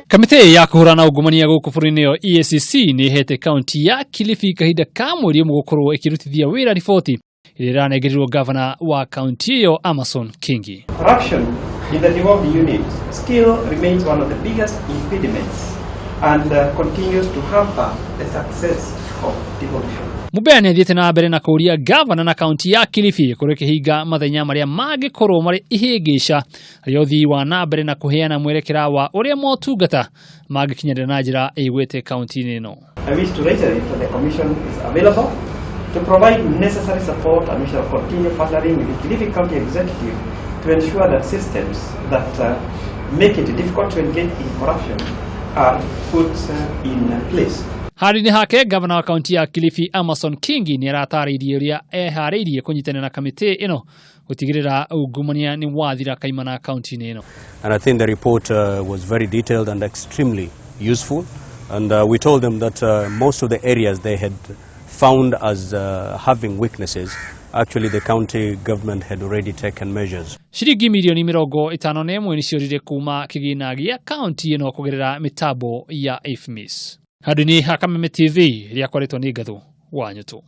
Kamiti ya kuhurana ungumania guku bũrũri-inĩ yo EACC ni hete kaunti ya Kilifi kahinda ka mweri ũmwe gukorwo ikirutithia wira riboti ĩrĩa ĩranengerirwo gavana wa kaunti yo Amason Kingi. Corruption in the devolved units still remains one of the biggest impediments and continues to hamper the success of devolution. Mubea nĩathiĩte na mbere na kuria gavana na kaunti ya Kilifi kũrĩ kĩhinga mathenya marĩa mangĩkorwo marĩ ihĩngĩca harĩ ũthii wa na mbere na kũheana mwerekera wa ũrĩa motungata mangĩkinyĩra na njĩra ĩgwĩte kaunti-inĩ ĩno. I wish to reiterate that the commission is available to provide necessary support, and we shall continue partnering with the Kilifi County Executive to ensure that systems that make it difficult to engage in corruption are put in place. Hari ni hake gavana wa kaunti ya Kilifi Amason Kingi ni aratarĩirie ũrĩa eharĩirie kũnyitanĩra na kamiti ĩno gũtigĩrĩra ungumania ni wathira kaimana kaunti-inĩ ĩno. And I think the report was very detailed and extremely useful, and we told them that most of the areas they had found as having weaknesses, actually the county government had already taken measures. Shiringi milioni 51 ni ciorire kuma kĩgĩna gĩa kaunti ĩno kũgerera mitambo ya IFMIS. Hadu ni Kameme TV, riakwa rĩtwa nĩ Ngatho wa Nyũtũ.